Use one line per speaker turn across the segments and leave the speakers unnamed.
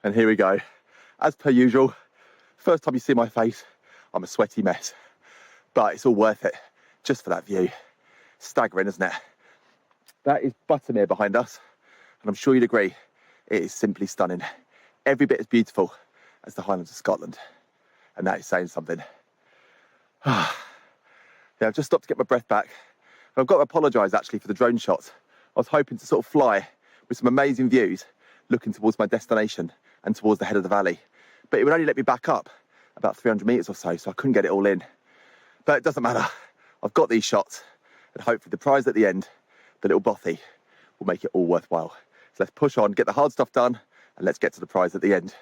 And here we go. As per usual, first time you see my face, I'm a sweaty mess. But it's all worth it, just for that view. Staggering, isn't it? That is Buttermere behind us, and I'm sure you'd agree, it is simply stunning. Every bit as beautiful as the Highlands of Scotland. And that is saying something. Yeah, I've just stopped to get my breath back. And I've got to apologise actually for the drone shots. I was hoping to sort of fly with some amazing views, looking towards my destination and towards the head of the valley. But it would only let me back up about 300 metres or so I couldn't get it all in. But it doesn't matter. I've got these shots, and hopefully the prize at the end, the little bothy, will make it all worthwhile. So let's push on, get the hard stuff done, and let's get to the prize at the end.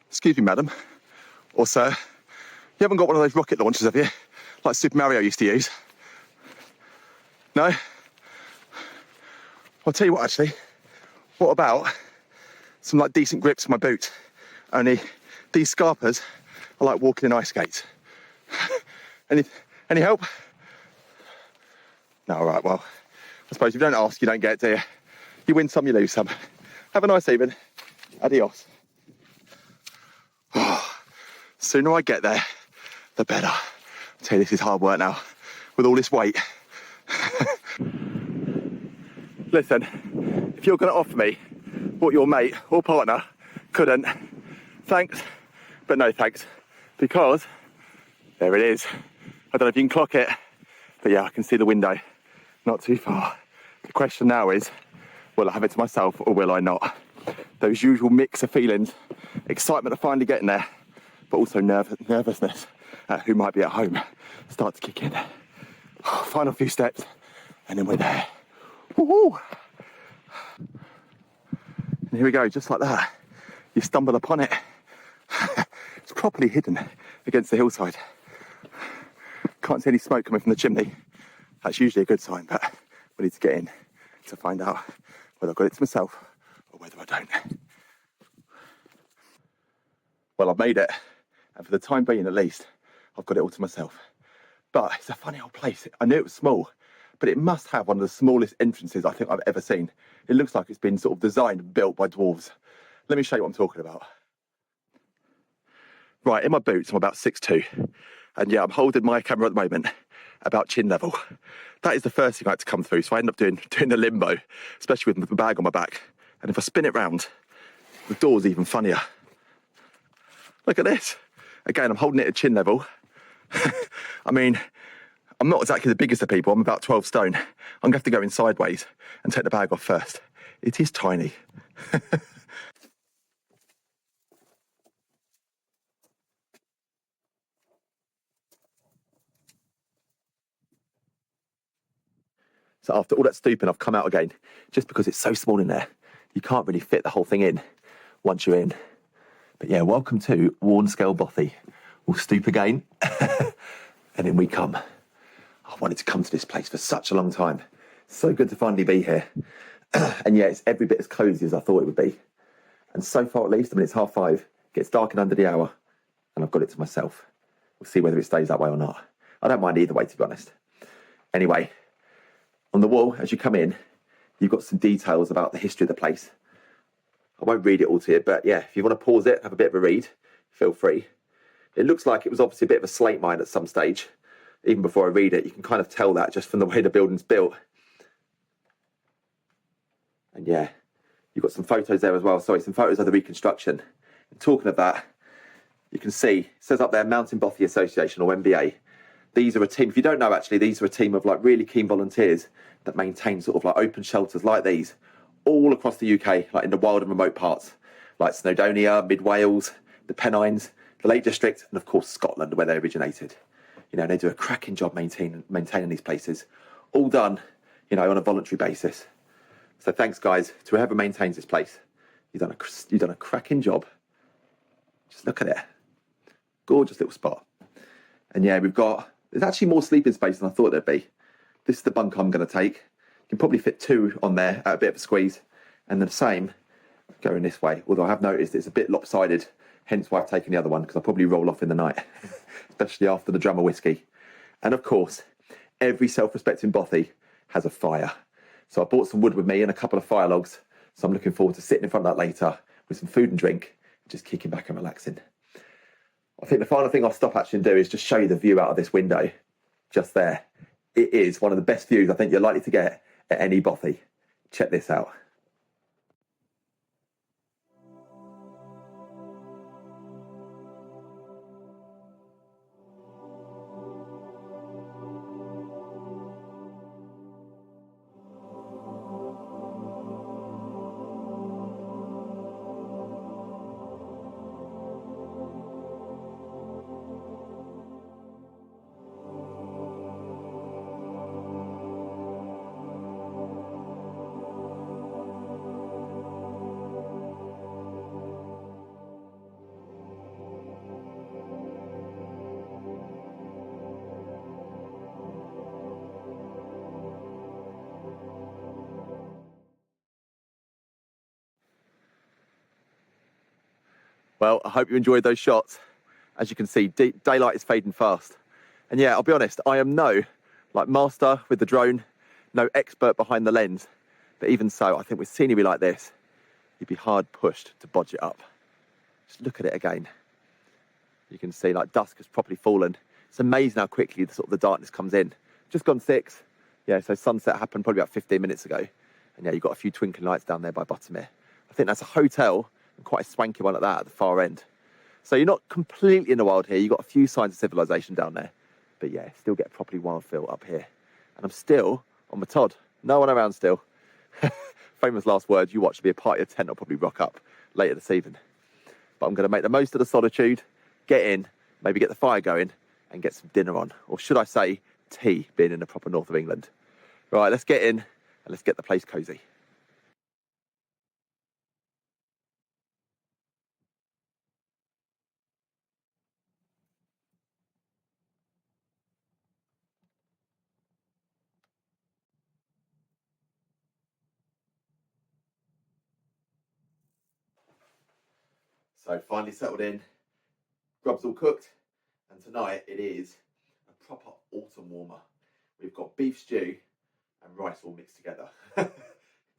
Excuse me, madam, or sir, you haven't got one of those rocket launchers, have you? Like Super Mario used to use? No? I'll tell you what, actually. What about some like decent grips for my boot? Only these scarpers are like walking in ice skates. Any help? No, all right, well, I suppose if you don't ask, you don't get, do you? You win some, you lose some. Have a nice evening. Adios. Oh, sooner I get there, the better. I tell you, this is hard work now, with all this weight. Listen, if you're going to offer me what your mate or partner couldn't, thanks, but no thanks, because there it is. I don't know if you can clock it, but yeah, I can see the window, not too far. The question now is, will I have it to myself or will I not? Those usual mix of feelings, excitement of finally getting there, but also nervousness at who might be at home, start to kick in. Final few steps, and then we're there. Woo-hoo! And here we go, just like that. You stumble upon it. It's properly hidden against the hillside. Can't see any smoke coming from the chimney. That's usually a good sign, but we need to get in to find out whether I've got it to myself or whether I don't. Well, I've made it, and for the time being at least, I've got it all to myself. But it's a funny old place. I knew it was small, but it must have one of the smallest entrances I think I've ever seen. It looks like it's been sort of designed and built by dwarves. Let me show you what I'm talking about. Right, in my boots, I'm about 6'2". And yeah, I'm holding my camera at the moment about chin level. That is the first thing I had to come through, so I end up doing the limbo, especially with the bag on my back. And if I spin it round, the door's even funnier. Look at this. Again, I'm holding it at chin level. I mean, I'm not exactly the biggest of people. I'm about 12 stone. I'm going to have to go in sideways and take the bag off first. It is tiny. So after all that stooping, I've come out again, just because it's so small in there. You can't really fit the whole thing in once you're in. But yeah, welcome to Warnscale Bothy. We'll stoop again, and in we come. I wanted to come to this place for such a long time. So good to finally be here. And yeah, it's every bit as cosy as I thought it would be. And so far at least, I mean, it's 5:30, it gets dark in under the hour, and I've got it to myself. We'll see whether it stays that way or not. I don't mind either way, to be honest. Anyway, on the wall, as you come in, you've got some details about the history of the place. I won't read it all to you, but yeah, if you want to pause it, have a bit of a read, feel free. It looks like it was obviously a bit of a slate mine at some stage. Even before I read it, you can kind of tell that just from the way the building's built. And yeah, you've got some photos there as well. Sorry, some photos of the reconstruction. And talking of that, you can see, it says up there, Mountain Bothy Association, or MBA. These are a team, if you don't know actually, these are a team of like really keen volunteers that maintain sort of like open shelters like these all across the UK, like in the wild and remote parts, like Snowdonia, Mid Wales, the Pennines, the Lake District, and of course Scotland, where they originated. You know, they do a cracking job maintaining these places, all done, you know, on a voluntary basis. So thanks, guys, to whoever maintains this place. You've done a cracking job. Just look at it. Gorgeous little spot. And yeah, there's actually more sleeping space than I thought there'd be. This is the bunk I'm going to take. You can probably fit 2 on there at a bit of a squeeze. And the same going this way. Although I have noticed it's a bit lopsided Hence why I've taken the other one, because I'll probably roll off in the night, especially after the drum of whiskey. And of course, every self-respecting bothy has a fire. So I brought some wood with me and a couple of fire logs. So I'm looking forward to sitting in front of that later with some food and drink, just kicking back and relaxing. I think the final thing I'll stop actually and do is just show you the view out of this window, just there. It is one of the best views I think you're likely to get at any bothy. Check this out. Well, I hope you enjoyed those shots. As you can see, daylight is fading fast. And yeah, I'll be honest, I am no master with the drone, no expert behind the lens. But even so, I think with scenery like this, you'd be hard pushed to bodge it up. Just look at it again. You can see dusk has properly fallen. It's amazing how quickly the darkness comes in. Just gone 6. Yeah, so sunset happened probably about 15 minutes ago. And yeah, you've got a few twinkling lights down there by Buttermere. I think that's a hotel, and quite a swanky one at that at the far end. So you're not completely in the wild here. You've got a few signs of civilization down there. But yeah, still get a properly wild feel up here. And I'm still on my Todd. No one around still. Famous last words, you watch me a party of 10 will probably rock up later this evening. But I'm going to make the most of the solitude, get in, maybe get the fire going, and get some dinner on. Or should I say, tea, being in the proper north of England. Right, let's get in and let's get the place cosy. So finally settled in, grub's all cooked, and tonight it is a proper autumn warmer. We've got beef stew and rice all mixed together.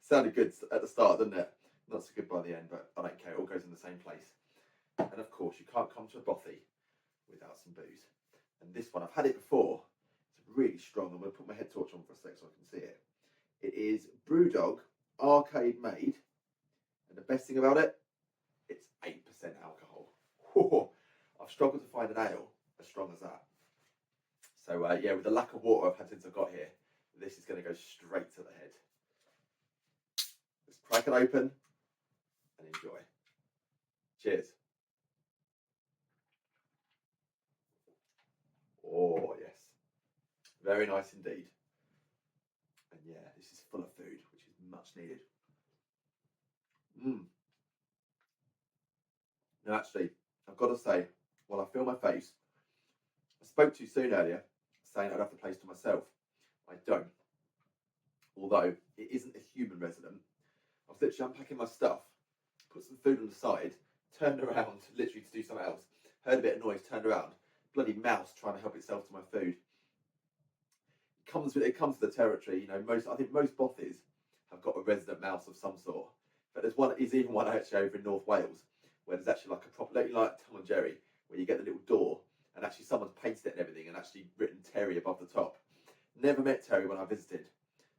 Sounded good at the start, didn't it? Not so good by the end, but I don't care, it all goes in the same place. And of course, you can't come to a bothy without some booze. And this one, I've had it before, it's really strong. I'm going to put my head torch on for a sec so I can see it. It is Brewdog Arcade Made, and the best thing about it, it's 8% alcohol. Whoa, I've struggled to find an ale as strong as that. So yeah, with the lack of water I've had since I got here, this is going to go straight to the head. Let's crack it open and enjoy. Cheers. Oh yes, very nice indeed. And yeah, this is full of food, which is much needed. Now actually, I've got to say, while I feel my face, I spoke too soon earlier, saying I'd have the place to myself. I don't. Although it isn't a human resident. I was literally unpacking my stuff, put some food on the side, turned around literally to do something else, heard a bit of noise, turned around, bloody mouse trying to help itself to my food. It comes with the territory, you know. I think most bothies have got a resident mouse of some sort, but there's even one actually over in North Wales where there's actually like a proper, like Tom and Jerry, where you get the little door and actually someone's painted it and everything and actually written Terry above the top. Never met Terry when I visited,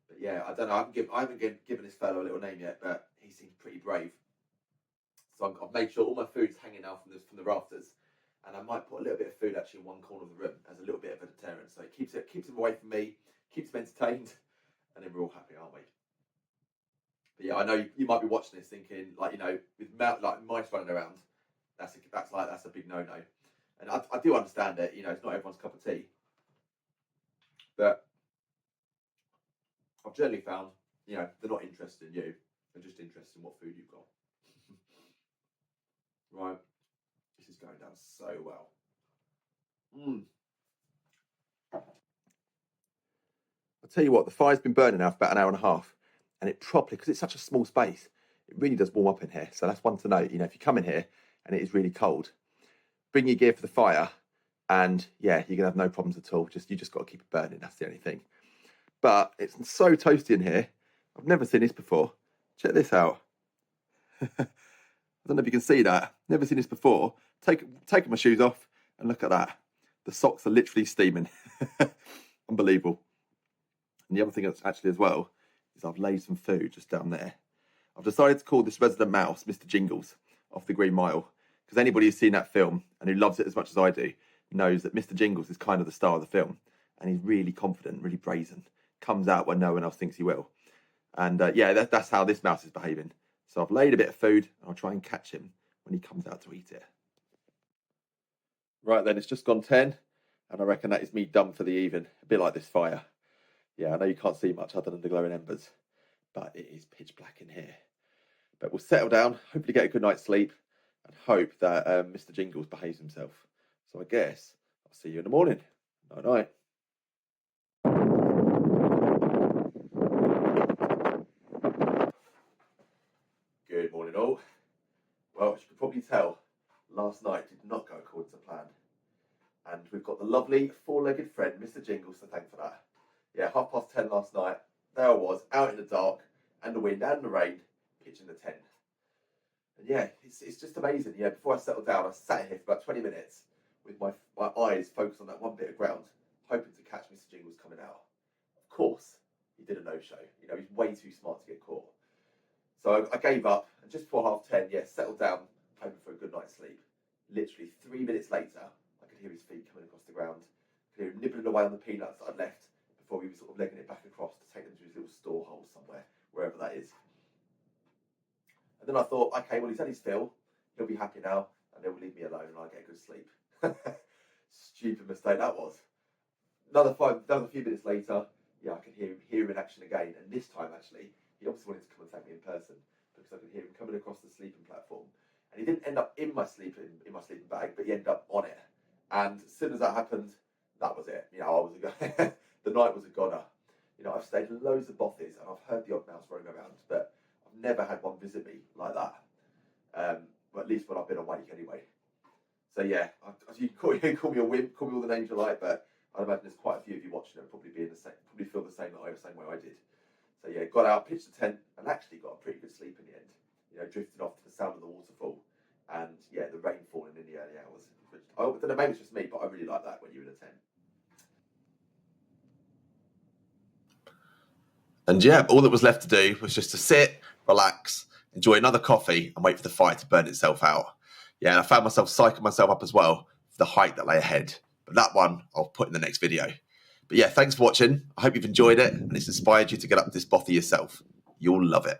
but yeah, I don't know. I haven't given this fellow a little name yet, but he seems pretty brave. So I've made sure all my food's hanging out from the rafters, and I might put a little bit of food actually in one corner of the room as a little bit of a deterrent. So it keeps him away from me, keeps him entertained, and then we're all happy, aren't we? But yeah, I know you might be watching this thinking, with mice running around, that's a big no-no. And I do understand it. It's not everyone's cup of tea, but I've generally found, they're not interested in you; they're just interested in what food you've got. Right, this is going down so well. I'll tell you what, the fire's been burning now for about an hour and a half, and it properly, because it's such a small space, it really does warm up in here. So that's one to note. If you come in here and it is really cold. Bring your gear for the fire, and yeah, you're gonna have no problems at all. You just got to keep it burning. That's the only thing. But it's so toasty in here. I've never seen this before. Check this out. I don't know if you can see that. Never seen this before. Taking my shoes off, and look at that. The socks are literally steaming. Unbelievable. And the other thing that's actually as well is I've laid some food just down there. I've decided to call this resident mouse Mr. Jingles off the Green Mile, because anybody who's seen that film and who loves it as much as I do knows that Mr. Jingles is kind of the star of the film, and he's really confident, really brazen. Comes out when no one else thinks he will. And yeah, that's how this mouse is behaving. So I've laid a bit of food, and I'll try and catch him when he comes out to eat it. Right then, it's just gone 10, and I reckon that is me done for the evening. A bit like this fire. Yeah, I know you can't see much other than the glowing embers, but it is pitch black in here. But we'll settle down, hopefully get a good night's sleep, and hope that Mr. Jingles behaves himself. So I guess I'll see you in the morning. Night-night. Good morning all. Well, as you can probably tell, last night did not go according to plan. And we've got the lovely four-legged friend, Mr. Jingles, to thank for that. Yeah, 10:30 last night, there I was, out in the dark, and the wind and the rain, pitching the tent. And yeah, it's just amazing. Yeah, before I settled down, I sat here for about 20 minutes with my eyes focused on that one bit of ground, hoping to catch Mr. Jingles coming out. Of course, he did a no-show. You know, he's way too smart to get caught. So I gave up, and just before 10:30, yeah, settled down, hoping for a good night's sleep. Literally 3 minutes later, I could hear his feet coming across the ground. I could hear him nibbling away on the peanuts that I'd left before he was sort of legging it back across to take them to his little store hole somewhere, wherever that is. And then I thought, okay, well, he's had his fill. He'll be happy now, and he'll leave me alone, and I'll get a good sleep. Stupid mistake that was. Another few minutes later, yeah, I could hear him in action again. And this time, actually, he obviously wanted to come and thank me in person, because I could hear him coming across the sleeping platform. And he didn't end up in my sleeping bag, but he ended up on it. And as soon as that happened, that was it. You know, I was the night was a goner. You know, I've stayed in loads of bothies, and I've heard the odd mouse roaming around, but I've never had one visit me like that. Well, at least when I've been awake, anyway. So yeah, you can call me a wimp, call me all the names you like, but I'd imagine there's quite a few of you watching it probably feel the same way I did. So yeah, got out, pitched the tent, and actually got a pretty good sleep in the end. You know, drifted off to the sound of the waterfall, and yeah, the rain falling in the early hours. Which, I don't know, maybe it's just me, but I really like that when you're in a tent. And yeah, all that was left to do was just to sit, relax, enjoy another coffee, and wait for the fire to burn itself out. Yeah, and I found myself psyching myself up as well for the hike that lay ahead. But that one I'll put in the next video. But yeah, thanks for watching. I hope you've enjoyed it and it's inspired you to get up this bothy yourself. You'll love it.